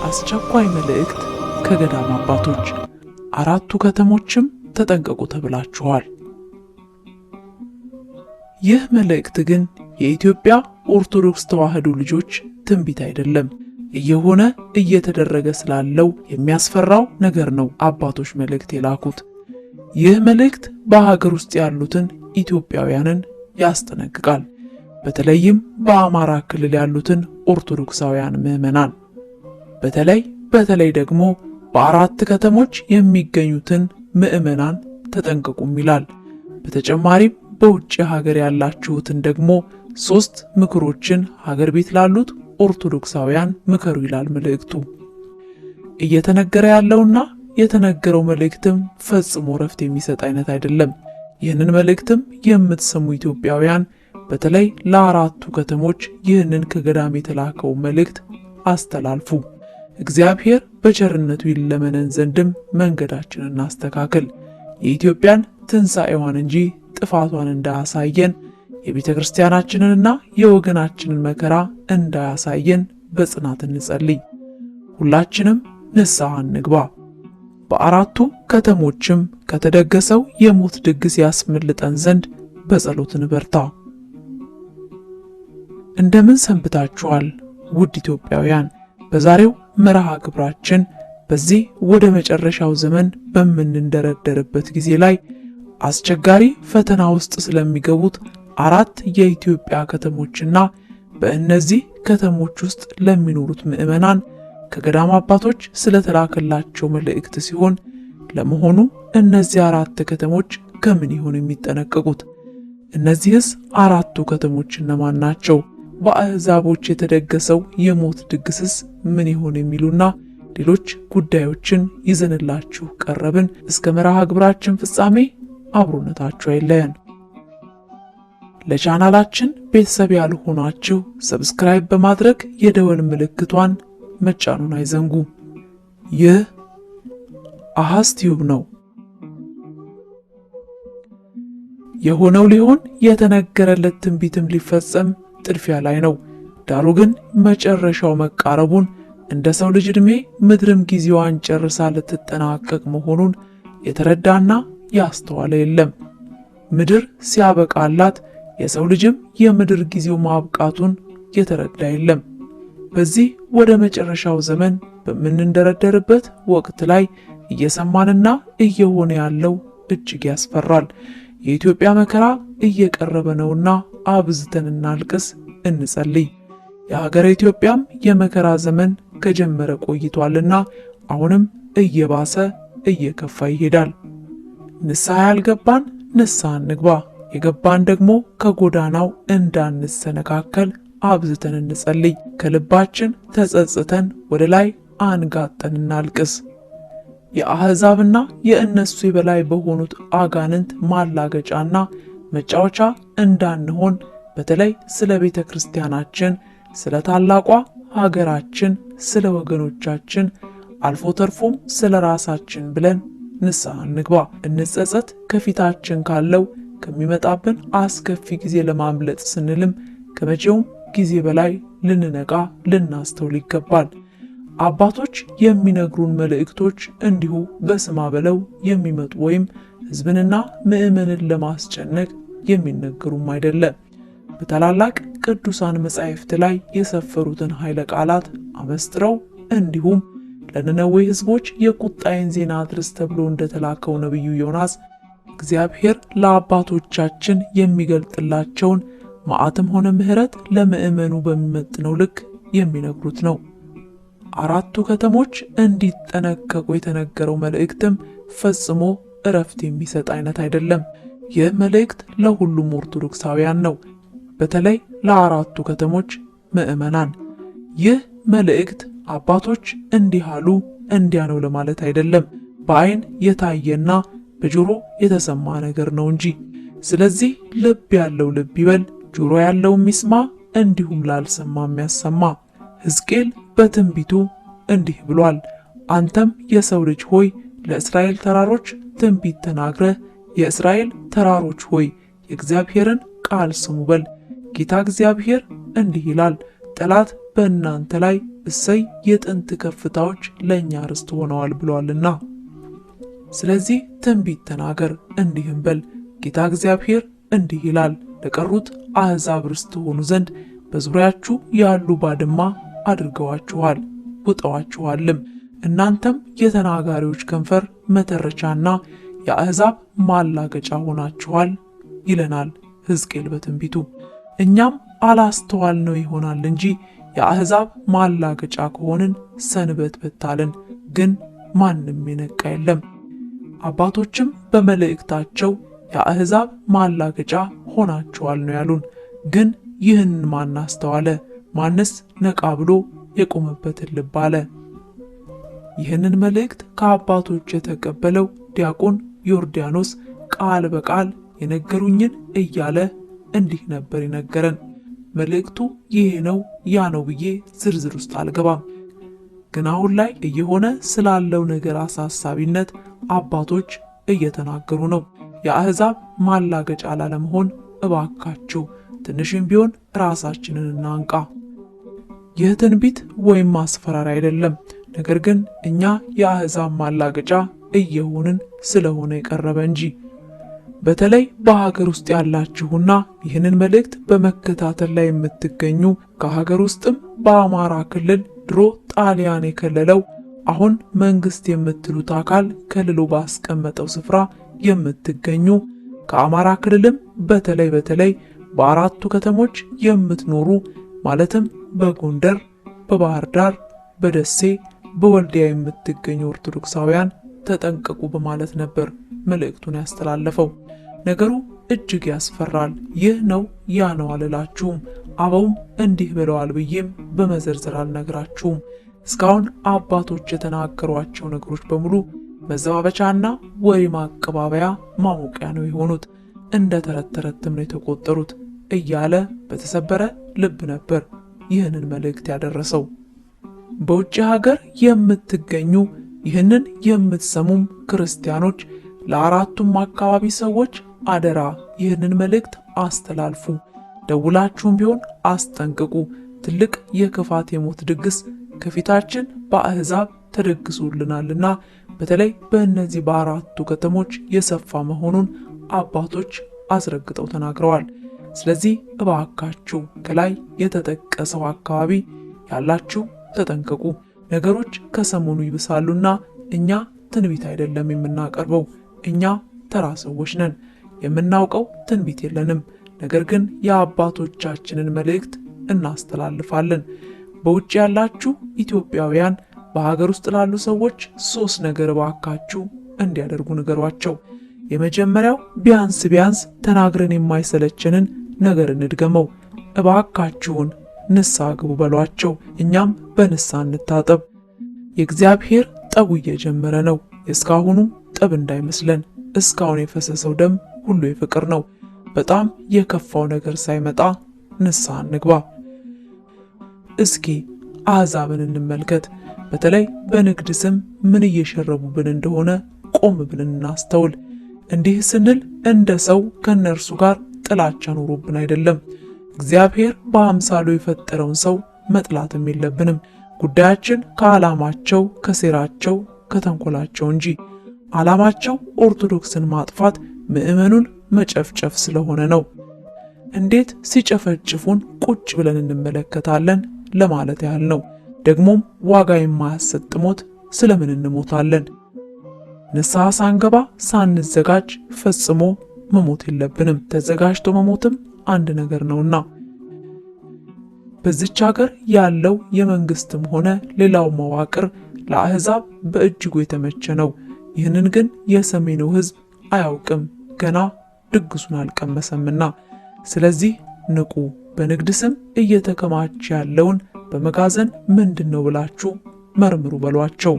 አስቸኳይ መልእክት ከገዳም አባቶች፣ 4ቱ ከተሞችም ተጠንቀቁ ተብላችኋል። ይህ መልእክት ግን የኢትዮጵያ ኦርቶዶክስ ተዋሕዶ ልጆች ትንቢት አይደለም። እየሆነ እየተደረገ ስላለው የሚያስፈራው ነገር ነው አባቶች መልእክት የላኩት። ይህ መልእክት በሀገር ውስጥ ያሉትን ኢትዮጵያውያንን ያስጠነቅቃል። በተለይም በአማራ ክልል ያሉትን ኦርቶዶክሳውያን ምዕመናን፣ በተለይ ደግሞ በ4 ከተሞች የሚገኙትን ምዕመናን ተጠንቀቁም ይላል። በተጨማሪም በውጭ ሀገር ያላችሁትን ደግሞ 3 ምክሮችን ሀገር ቤት ላሉት ኦርቶዶክሳውያን ምከሩ ይላል መልእክቱ። እየተነገረ ያለውና የተነገረው መልእክትም ፈጽሞ ረፍት የሚሰጥ አይነት አይደለም። ይህንን መልእክትም የምትሰሙ ኢትዮጵያውያን በተለይ ለ4ቱ ከተሞች ይህንን ከገዳም የተላከው መልእክት አስተላልፉ። እግዚአብሔር በቸርነቱ ይለመነን ዘንድም መንገዳችንን እናስተካክል። የኢትዮጵያን ትንሣኤዋን እንጂ ጥፋቷን እንዳያሳየን፣ የቤተ ክርስቲያናችንንና የወገናችንን መከራ እንዳያሳየን በጽናት እንጸልይ። ሁላችንም ንስሐ እንግባ። በ4ቱ ከተሞችም ከተደገሰው የሞት ድግስ ያስመልጠን ዘንድ በጸሎት እንበርታ። እንደምን ሰንብታችኋል ውድ ኢትዮጵያውያን? በዛሬው መርሃ ግብራችን በዚህ ወደ መጨረሻው ዘመን በምንንደረደርበት ጊዜ ላይ አስቸጋሪ ፈተና ውስጥ ስለሚገቡት 4 የኢትዮጵያ ከተሞችና በእነዚህ ከተሞች ውስጥ ለሚኖሩት ምዕመናን ከገዳም አባቶች ስለተላከላቸው መልእክት ሲሆን፣ ለመሆኑ እነዚህ 4 ከተሞች ከምን ይሆን የሚጠነቀቁት? እነዚህስ 4ቱ ከተሞች እነማን ናቸው? በአሕዛቦች የተደገሰው የሞት ድግስስ ምን ይሆን? የሚሉና ሌሎች ጉዳዮችን ይዘንላችሁ ቀረብን። እስከ መርሃ ግብራችን ፍጻሜ አብሮነታችሁ አይለየን። ለቻናላችን ቤተሰብ ያልሆናችሁ ሰብስክራይብ በማድረግ የደወል ምልክቷን መጫኑን አይዘንጉ። ይህ አሃዝ ቲዩብ ነው። የሆነው ሊሆን የተነገረለት ትንቢትም ሊፈጸም ጥድፊያ ላይ ነው። ዳሩ ግን መጨረሻው መቃረቡን እንደ ሰው ልጅ ዕድሜ ምድርም ጊዜዋን ጨርሳ ልትጠናቀቅ መሆኑን የተረዳና ያስተዋለ የለም። ምድር ሲያበቃላት የሰው ልጅም የምድር ጊዜው ማብቃቱን የተረዳ የለም። በዚህ ወደ መጨረሻው ዘመን በምንንደረደርበት ወቅት ላይ እየሰማንና እየሆነ ያለው እጅግ ያስፈራል። የኢትዮጵያ መከራ እየቀረበ ነውና አብዝተን እናልቅስ፣ እንጸልይ። የሀገረ ኢትዮጵያም የመከራ ዘመን ከጀመረ ቆይቷልና አሁንም እየባሰ እየከፋ ይሄዳል። ንስሐ ያልገባን ንስሐ እንግባ፣ የገባን ደግሞ ከጎዳናው እንዳንሰነካከል አብዝተን እንጸልይ። ከልባችን ተጸጽተን ወደ ላይ አንጋጠን እናልቅስ። የአሕዛብና የእነሱ የበላይ በሆኑት አጋንንት ማላገጫና መጫወቻ እንዳንሆን በተለይ ስለ ቤተ ክርስቲያናችን፣ ስለ ታላቋ ሀገራችን፣ ስለ ወገኖቻችን አልፎ ተርፎም ስለ ራሳችን ብለን ንስሐ እንግባ፣ እንጸጸት። ከፊታችን ካለው ከሚመጣብን አስከፊ ጊዜ ለማምለጥ ስንልም ከመቼውም ጊዜ በላይ ልንነቃ ልናስተውል ይገባል። አባቶች የሚነግሩን መልእክቶች እንዲሁ በስማ በለው የሚመጡ ወይም ሕዝብንና ምዕመንን ለማስጨነቅ የሚነገሩም አይደለም። በታላላቅ ቅዱሳን መጻሕፍት ላይ የሰፈሩትን ኃይለ ቃላት አመስጥረው እንዲሁም ለነነዌ ሕዝቦች የቁጣዬን ዜና አድርስ ተብሎ እንደተላከው ነቢዩ ዮናስ እግዚአብሔር ለአባቶቻችን የሚገልጥላቸውን መዓትም ሆነ ምሕረት ለምዕመኑ በሚመጥነው ልክ የሚነግሩት ነው። 4ቱ ከተሞች እንዲጠነቀቁ የተነገረው መልእክትም ፈጽሞ እረፍት የሚሰጥ አይነት አይደለም። ይህ መልእክት ለሁሉም ኦርቶዶክሳውያን ነው፣ በተለይ ለ4ቱ ከተሞች ምዕመናን። ይህ መልእክት አባቶች እንዲህ አሉ እንዲያ ነው ለማለት አይደለም፣ በአይን የታየና በጆሮ የተሰማ ነገር ነው እንጂ። ስለዚህ ልብ ያለው ልብ ይበል፣ ጆሮ ያለው ይስማ፣ እንዲሁም ላልሰማ የሚያሰማ። ሕዝቅኤል በትንቢቱ እንዲህ ብሏል፣ አንተም የሰው ልጅ ሆይ ለእስራኤል ተራሮች ትንቢት ተናግረህ የእስራኤል ተራሮች ሆይ የእግዚአብሔርን ቃል ስሙ በል። ጌታ እግዚአብሔር እንዲህ ይላል፣ ጠላት በእናንተ ላይ እሰይ የጥንት ከፍታዎች ለኛ ርስት ሆነዋል ብሏልና። ስለዚህ ትንቢት ተናገር እንዲህም በል፣ ጌታ እግዚአብሔር እንዲህ ይላል፣ ለቀሩት አሕዛብ ርስት ሆኑ ዘንድ በዙሪያችሁ ያሉ ባድማ አድርገዋችኋል፣ ውጠዋችኋልም። እናንተም የተናጋሪዎች ከንፈር መተረቻና የአሕዛብ ማላገጫ ሆናችኋል ይለናል ሕዝቅኤል በትንቢቱ። እኛም አላስተዋልነው ይሆናል እንጂ የአሕዛብ ማላገጫ ከሆንን ሰንበት በታልን፣ ግን ማንም የነቃ የለም። አባቶችም በመልእክታቸው የአሕዛብ ማላገጫ ሆናችኋል ነው ያሉን። ግን ይህን ማን አስተዋለ? ማንስ ነቃ ብሎ የቆመበትን ልብ አለ? ይህንን መልእክት ከአባቶች የተቀበለው ዲያቆን ዮርዳኖስ ቃል በቃል የነገሩኝን እያለ እንዲህ ነበር የነገረን። መልእክቱ ይሄ ነው ያ ነው ብዬ ዝርዝር ውስጥ አልገባም። ግን አሁን ላይ እየሆነ ስላለው ነገር አሳሳቢነት አባቶች እየተናገሩ ነው። የአሕዛብ ማላገጫ ላለመሆን እባካችሁ ትንሽም ቢሆን ራሳችንን እናንቃ። ይህ ትንቢት ወይም ማስፈራሪያ አይደለም። ነገር ግን እኛ የአሕዛብ ማላገጫ እየሆንን ስለሆነ የቀረበ እንጂ። በተለይ በሀገር ውስጥ ያላችሁና ይህንን መልእክት በመከታተል ላይ የምትገኙ ከሀገር ውስጥም በአማራ ክልል ድሮ ጣሊያን የከለለው አሁን መንግስት የምትሉት አካል ከልሎ ባስቀመጠው ስፍራ የምትገኙ ከአማራ ክልልም በተለይ በአራቱ ከተሞች የምትኖሩ ማለትም በጎንደር፣ በባህር ዳር፣ በደሴ፣ በወልዲያ የምትገኙ ኦርቶዶክሳውያን ተጠንቀቁ በማለት ነበር መልእክቱን ያስተላለፈው። ነገሩ እጅግ ያስፈራል። ይህ ነው ያ ነው አልላችሁም። አበውም እንዲህ ብለዋል ብዬም በመዘርዘር አልነግራችሁም። እስካሁን አባቶች የተናገሯቸው ነገሮች በሙሉ መዘባበቻና ወሬ ማቀባበያ ማሞቂያ ነው የሆኑት፣ እንደ ተረት ተረትም ነው የተቆጠሩት እያለ በተሰበረ ልብ ነበር ይህንን መልእክት ያደረሰው። በውጭ ሀገር የምትገኙ ይህንን የምትሰሙም ክርስቲያኖች ለአራቱም አካባቢ ሰዎች አደራ ይህንን መልእክት አስተላልፉ። ደውላችሁም ቢሆን አስጠንቅቁ። ትልቅ የክፋት የሞት ድግስ ከፊታችን በአሕዛብ ተደግሶልናልና በተለይ በእነዚህ በአራቱ ከተሞች የሰፋ መሆኑን አባቶች አስረግጠው ተናግረዋል። ስለዚህ እባካችሁ ከላይ የተጠቀሰው አካባቢ ያላችሁ ተጠንቀቁ። ነገሮች ከሰሞኑ ይብሳሉና እኛ ትንቢት አይደለም የምናቀርበው፣ እኛ ተራ ሰዎች ነን። የምናውቀው ትንቢት የለንም። ነገር ግን የአባቶቻችንን መልእክት እናስተላልፋለን። በውጭ ያላችሁ ኢትዮጵያውያን በሀገር ውስጥ ላሉ ሰዎች 3 ነገር እባካችሁ እንዲያደርጉ ንገሯቸው። የመጀመሪያው ቢያንስ ተናግረን የማይሰለችንን ነገር እንድገመው። እባካችሁን ንስሐ ግቡ በሏቸው። እኛም በንስሐ እንታጠብ። የእግዚአብሔር ጠቡ እየጀመረ ነው። የእስካሁኑ ጠብ እንዳይመስለን። እስካሁን የፈሰሰው ደም ሁሉ የፍቅር ነው። በጣም የከፋው ነገር ሳይመጣ ንስሐ እንግባ። እስኪ አሕዛብን እንመልከት። በተለይ በንግድ ስም ምን እየሸረቡብን እንደሆነ ቆም ብለን እናስተውል። እንዲህ ስንል እንደ ሰው ከነርሱ ጋር ጥላቻ ኖሮብን አይደለም። እግዚአብሔር በአምሳሉ የፈጠረውን ሰው መጥላትም የለብንም። ጉዳያችን ከዓላማቸው፣ ከሴራቸው፣ ከተንኮላቸው እንጂ ዓላማቸው ኦርቶዶክስን ማጥፋት፣ ምዕመኑን መጨፍጨፍ ስለሆነ ነው። እንዴት ሲጨፈጭፉን ቁጭ ብለን እንመለከታለን ለማለት ያህል ነው። ደግሞም ዋጋ የማያሰጥ ሞት ስለምን እንሞታለን? ንስሐ ሳንገባ ሳንዘጋጅ ፈጽሞ መሞት የለብንም። ተዘጋጅቶ መሞትም አንድ ነገር ነውና። በዚች ሀገር ያለው የመንግስትም ሆነ ሌላው መዋቅር ለአሕዛብ በእጅጉ የተመቸ ነው። ይህንን ግን የሰሜኑ ሕዝብ አያውቅም፣ ገና ድግሱን አልቀመሰምና። ስለዚህ ንቁ። በንግድ ስም እየተከማቸ ያለውን በመጋዘን ምንድነው ብላችሁ መርምሩ በሏቸው።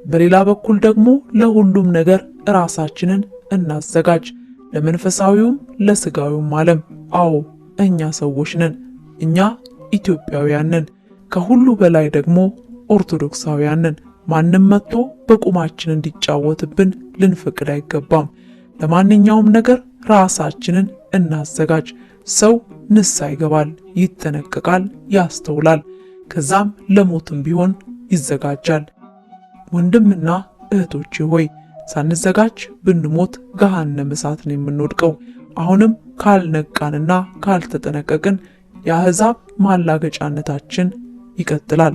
በሌላ በኩል ደግሞ ለሁሉም ነገር ራሳችንን እናዘጋጅ፣ ለመንፈሳዊውም ለስጋዊውም ዓለም። አዎ እኛ ሰዎች ነን፣ እኛ ኢትዮጵያውያን ነን። ከሁሉ በላይ ደግሞ ኦርቶዶክሳውያን ነን። ማንም መጥቶ በቁማችን እንዲጫወትብን ልንፈቅድ አይገባም። ለማንኛውም ነገር ራሳችንን እናዘጋጅ። ሰው ንስሐ ይገባል፣ ይጠነቀቃል፣ ያስተውላል። ከዛም ለሞትም ቢሆን ይዘጋጃል። ወንድምና እህቶቼ ሆይ ሳንዘጋጅ ብንሞት ገሃነመ እሳት ነው የምንወድቀው። አሁንም ካልነቃንና ካልተጠነቀቅን የአሕዛብ ማላገጫነታችን ይቀጥላል።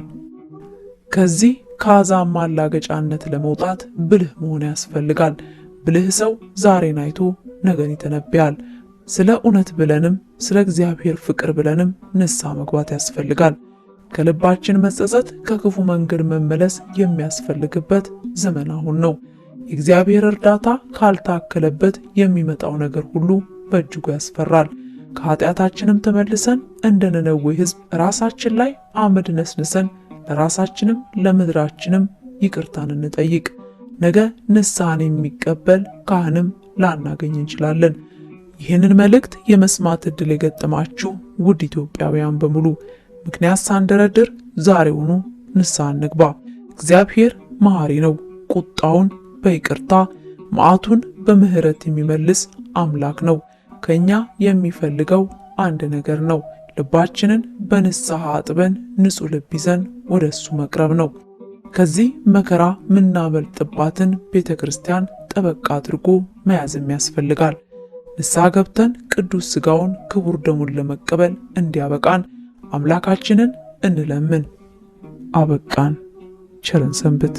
ከዚህ ከአሕዛብ ማላገጫነት ለመውጣት ብልህ መሆን ያስፈልጋል። ብልህ ሰው ዛሬን አይቶ ነገን ይተነብያል። ስለ እውነት ብለንም ስለ እግዚአብሔር ፍቅር ብለንም ንስሐ መግባት ያስፈልጋል። ከልባችን መጸጸት፣ ከክፉ መንገድ መመለስ የሚያስፈልግበት ዘመን አሁን ነው። የእግዚአብሔር እርዳታ ካልታከለበት የሚመጣው ነገር ሁሉ በእጅጉ ያስፈራል። ከኃጢአታችንም ተመልሰን እንደ ነነዌ ሕዝብ ራሳችን ላይ አመድ ነስንሰን ለራሳችንም ለምድራችንም ይቅርታን እንጠይቅ። ነገ ንስሐን የሚቀበል ካህንም ላናገኝ እንችላለን። ይህንን መልእክት የመስማት ዕድል የገጠማችሁ ውድ ኢትዮጵያውያን በሙሉ ምክንያት ሳንደረድር ዛሬውኑ ንስሐ እንግባ። እግዚአብሔር መሐሪ ነው። ቁጣውን በይቅርታ መዓቱን በምህረት የሚመልስ አምላክ ነው። ከኛ የሚፈልገው አንድ ነገር ነው። ልባችንን በንስሐ አጥበን ንጹሕ ልብ ይዘን ወደ እሱ መቅረብ ነው። ከዚህ መከራ ምናመልጥባትን ቤተ ክርስቲያን ጠበቅ አድርጎ መያዝም ያስፈልጋል። ንስሐ ገብተን ቅዱስ ሥጋውን ክቡር ደሙን ለመቀበል እንዲያበቃን አምላካችንን እንለምን። አበቃን። ቸርን ሰንብት።